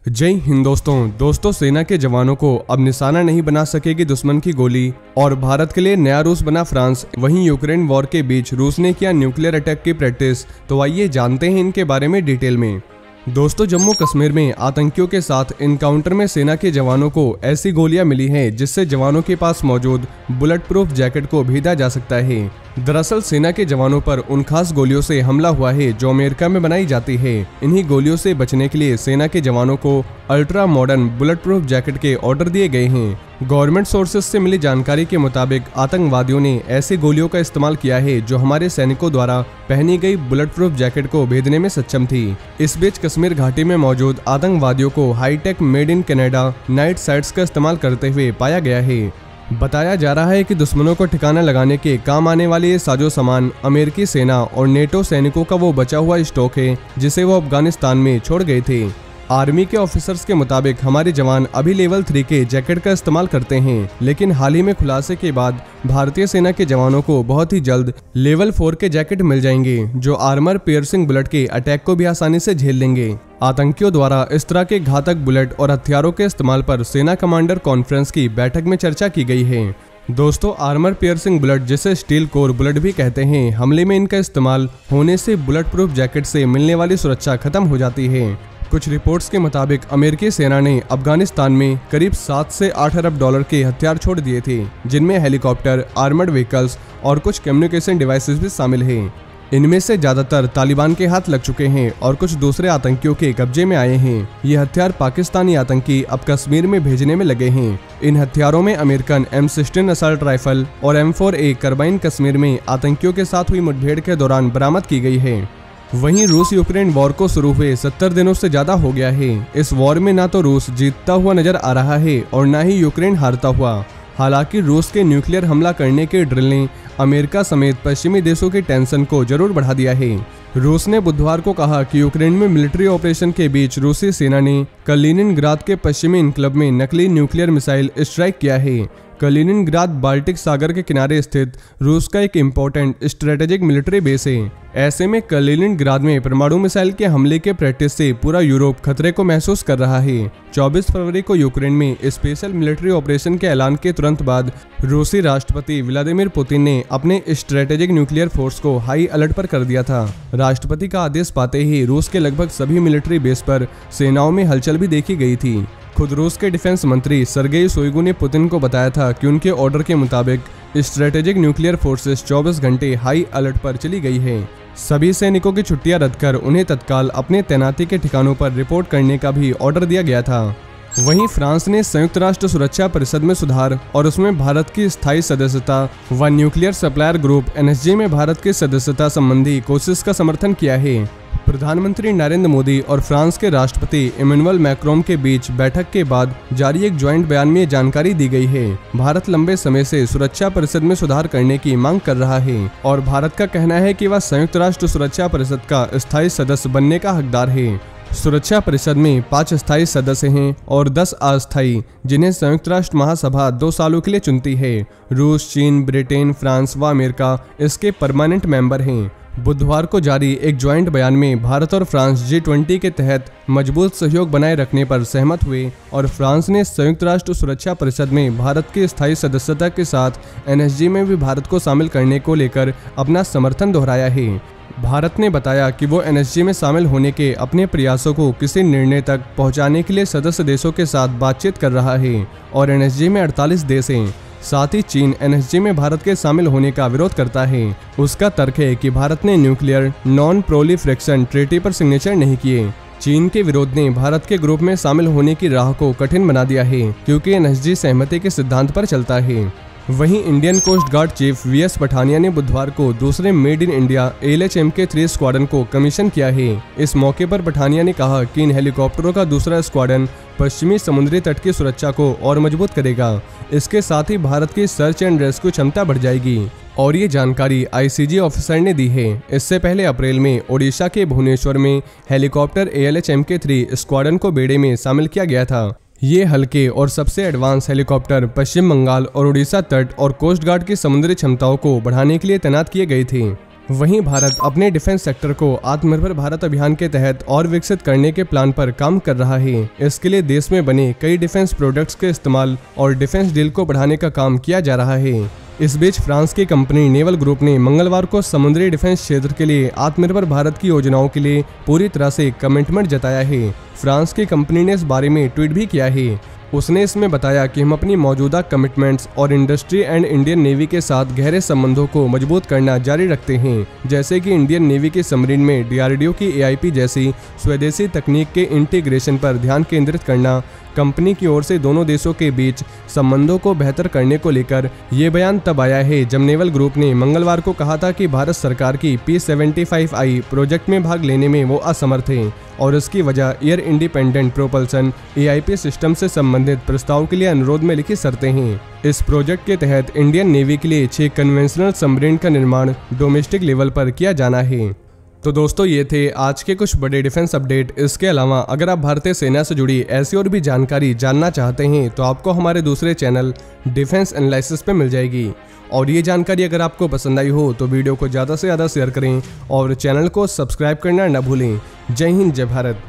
जय हिंद दोस्तों सेना के जवानों को अब निशाना नहीं बना सकेगी दुश्मन की गोली और भारत के लिए नया रूस बना फ्रांस। वहीं यूक्रेन वॉर के बीच रूस ने किया न्यूक्लियर अटैक की प्रैक्टिस। तो आइए जानते हैं इनके बारे में डिटेल में। दोस्तों, जम्मू कश्मीर में आतंकियों के साथ इनकाउंटर में सेना के जवानों को ऐसी गोलियां मिली हैं जिससे जवानों के पास मौजूद बुलेट प्रूफ जैकेट को भेदा जा सकता है। दरअसल सेना के जवानों पर उन खास गोलियों से हमला हुआ है जो अमेरिका में बनाई जाती है। इन्हीं गोलियों से बचने के लिए सेना के जवानों को ultra modern bullet proof jacket के ऑर्डर दिए गए हैं। गवर्नमेंट सोर्सेज से मिली जानकारी के मुताबिक आतंकवादियों ने ऐसी गोलियों का इस्तेमाल किया है जो हमारे सैनिकों द्वारा पहनी गई बुलेट प्रूफ जैकेट को भेदने में सक्षम थी। इस बीच कश्मीर घाटी में मौजूद आतंकवादियों को high tech made in Canada night sights का इस्तेमाल करते हुए पाया गया है। बताया जा रहा है कि दुश्मनों को ठिकाना लगाने के काम आने वाले ये साजो सामान अमेरिकी सेना और नेटो सैनिकों का वो बचा हुआ स्टॉक है जिसे वो अफगानिस्तान में छोड़ गए थे। आर्मी के ऑफिसर्स के मुताबिक हमारे जवान अभी लेवल 3 के जैकेट का इस्तेमाल करते हैं, लेकिन हाल ही में खुलासे के बाद भारतीय सेना के जवानों को बहुत ही जल्द लेवल 4 के जैकेट मिल जाएंगे जो आर्मर पियर्सिंग बुलेट के अटैक को भी आसानी से झेल लेंगे। आतंकियों द्वारा इस तरह के घातक बुलेट और हथियारों के इस्तेमाल पर सेना कमांडर कॉन्फ्रेंस की बैठक में चर्चा की गई है। दोस्तों, आर्मर पियर्सिंग बुलेट जिसे स्टील कोर बुलेट भी कहते हैं, हमले में इनका इस्तेमाल होने से बुलेट प्रूफ जैकेट से मिलने वाली सुरक्षा खत्म हो जाती है। कुछ रिपोर्ट्स के मुताबिक अमेरिकी सेना ने अफगानिस्तान में करीब 7 से 8 अरब डॉलर के हथियार छोड़ दिए थे, जिनमें हेलीकॉप्टर, आर्मर्ड व्हीकल्स और कुछ कम्युनिकेशन डिवाइसेस भी शामिल हैं। इनमें से ज्यादातर तालिबान के हाथ लग चुके हैं और कुछ दूसरे आतंकियों के कब्जे में आए हैं। ये हथियार पाकिस्तानी आतंकी अब कश्मीर में भेजने में लगे हैं। इन हथियारों में अमेरिकन M16 असल्ट राइफल और M4A कार्बाइन कश्मीर में आतंकियों के साथ हुई मुठभेड़ के दौरान बरामद की गई है। वहीं रूस यूक्रेन वॉर को शुरू हुए 70 दिनों से ज्यादा हो गया है। इस वॉर में ना तो रूस जीतता हुआ नजर आ रहा है और ना ही यूक्रेन हारता हुआ। हालांकि रूस के न्यूक्लियर हमला करने के ड्रिल ने अमेरिका समेत पश्चिमी देशों की टेंशन को जरूर बढ़ा दिया है। रूस ने बुधवार को कहा कि यूक्रेन में मिलिट्री ऑपरेशन के बीच रूसी सेना ने कलिनिनग्राद के पश्चिमी इनक्लव में नकली न्यूक्लियर मिसाइल स्ट्राइक किया है। कलिनिनग्राद बाल्टिक सागर के किनारे स्थित रूस का एक इम्पोर्टेंट स्ट्रेटेजिक मिलिट्री बेस है। ऐसे में कलिनिनग्राद में परमाणु मिसाइल के हमले के प्रैक्टिस से पूरा यूरोप खतरे को महसूस कर रहा है। 24 फरवरी को यूक्रेन में स्पेशल मिलिट्री ऑपरेशन के ऐलान के तुरंत बाद रूसी राष्ट्रपति व्लादिमीर पुतिन ने अपने स्ट्रेटेजिक न्यूक्लियर फोर्स को हाई अलर्ट पर कर दिया था। राष्ट्रपति का आदेश पाते ही रूस के लगभग सभी मिलिट्री बेस पर सेनाओं में हलचल भी देखी गई थी। खुद रूस के डिफेंस मंत्री सर्गेई शोइगु ने पुतिन को बताया था कि उनके ऑर्डर के मुताबिक स्ट्रेटेजिक न्यूक्लियर फोर्सेस 24 घंटे हाई अलर्ट पर चली गई है। सभी सैनिकों की छुट्टियां रद्द कर उन्हें तत्काल अपने तैनाती के ठिकानों पर रिपोर्ट करने का भी ऑर्डर दिया गया था। वहीं फ्रांस ने संयुक्त राष्ट्र सुरक्षा परिषद में सुधार और उसमें भारत की स्थायी सदस्यता व न्यूक्लियर सप्लायर ग्रुप NSG में भारत की सदस्यता संबंधी कोशिश का समर्थन किया है। प्रधानमंत्री नरेंद्र मोदी और फ्रांस के राष्ट्रपति इमैनुअल मैक्रोन के बीच बैठक के बाद जारी एक ज्वाइंट बयान में जानकारी दी गई है। भारत लंबे समय से सुरक्षा परिषद में सुधार करने की मांग कर रहा है और भारत का कहना है कि वह संयुक्त राष्ट्र सुरक्षा परिषद का स्थायी सदस्य बनने का हकदार है। सुरक्षा परिषद में 5 स्थायी सदस्य हैं और 10 अस्थायी, जिन्हें संयुक्त राष्ट्र महासभा 2 सालों के लिए चुनती है। रूस, चीन, ब्रिटेन, फ्रांस व अमेरिका इसके परमानेंट मेंबर हैं। बुधवार को जारी एक ज्वाइंट बयान में भारत और फ्रांस G20 के तहत मजबूत सहयोग बनाए रखने पर सहमत हुए और फ्रांस ने संयुक्त राष्ट्र सुरक्षा परिषद में भारत की स्थायी सदस्यता के साथ NSG में भी भारत को शामिल करने को लेकर अपना समर्थन दोहराया है। भारत ने बताया कि वो NSG में शामिल होने के अपने प्रयासों को किसी निर्णय तक पहुंचाने के लिए सदस्य देशों के साथ बातचीत कर रहा है और NSG में 48 देश हैं। साथ ही चीन NSG में भारत के शामिल होने का विरोध करता है। उसका तर्क है कि भारत ने न्यूक्लियर नॉन प्रोलिफरेशन ट्रीटी पर सिग्नेचर नहीं किए। चीन के विरोध ने भारत के ग्रुप में शामिल होने की राह को कठिन बना दिया है क्योंकि NSG सहमति के सिद्धांत पर चलता है। वहीं Indian coast guard chief VS Pathania ने बुधवार को दूसरे made in India ALHMK-3 squadron को कमीशन किया है। इस मौके पर पठानिया ने कहा कि इन हेलीकॉप्टरों का दूसरा स्क्वाड्रन पश्चिमी समुद्री तट की सुरक्षा को और मजबूत करेगा। इसके साथ ही भारत की सर्च एंड रेस्क्यू क्षमता बढ़ जाएगी और ये जानकारी ICG ऑफिसर ने दी है। इससे पहले अप्रैल में ओडिशा के भुवनेश्वर में हेलीकॉप्टर ALHMK-3 स्क्वाड्रन को बेड़े में शामिल किया गया था। ये हल्के और सबसे एडवांस हेलीकॉप्टर पश्चिम बंगाल और उड़ीसा तट और कोस्ट गार्ड की समुद्री क्षमताओं को बढ़ाने के लिए तैनात किए गए थे। वहीं भारत अपने डिफेंस सेक्टर को आत्मनिर्भर भारत अभियान के तहत और विकसित करने के प्लान पर काम कर रहा है। इसके लिए देश में बने कई डिफेंस प्रोडक्ट्स के इस्तेमाल और डिफेंस डील को बढ़ाने का काम किया जा रहा है। इस बीच फ्रांस की कंपनी नेवल ग्रुप ने मंगलवार को समुद्री डिफेंस क्षेत्र के लिए आत्मनिर्भर भारत की योजनाओं के लिए पूरी तरह से कमिटमेंट जताया है। फ्रांस की कंपनी ने इस बारे में ट्वीट भी किया है। उसने इसमें बताया कि हम अपनी मौजूदा कमिटमेंट्स और इंडस्ट्री एंड इंडियन नेवी के साथ गहरे संबंधों को मजबूत करना जारी रखते हैं, जैसे कि इंडियन नेवी के सबमरीन में DRDO की AIP जैसी स्वदेशी तकनीक के इंटीग्रेशन पर ध्यान केंद्रित करना। कंपनी की ओर से दोनों देशों के बीच संबंधों को बेहतर करने को लेकर ये बयान तब आया है जब नेवल ग्रुप ने मंगलवार को कहा था कि भारत सरकार की P-75I प्रोजेक्ट में भाग लेने में वो असमर्थ है और इसकी वजह air independent propulsion AIP system से संबंधित प्रस्ताव के लिए अनुरोध में लिखी शर्तें हैं। इस प्रोजेक्ट के तहत इंडियन नेवी के लिए 6 कन्वेंशनल सबमरीन का निर्माण डोमेस्टिक लेवल पर किया जाना है। तो दोस्तों ये थे आज के कुछ बड़े डिफेंस अपडेट। इसके अलावा अगर आप भारतीय सेना से जुड़ी ऐसी और भी जानकारी जानना चाहते हैं तो आपको हमारे दूसरे चैनल डिफेंस एनालिसिस पे मिल जाएगी। और ये जानकारी अगर आपको पसंद आई हो तो वीडियो को ज़्यादा से ज़्यादा शेयर करें और चैनल को सब्सक्राइब करना न भूलें। जय हिंद, जय भारत।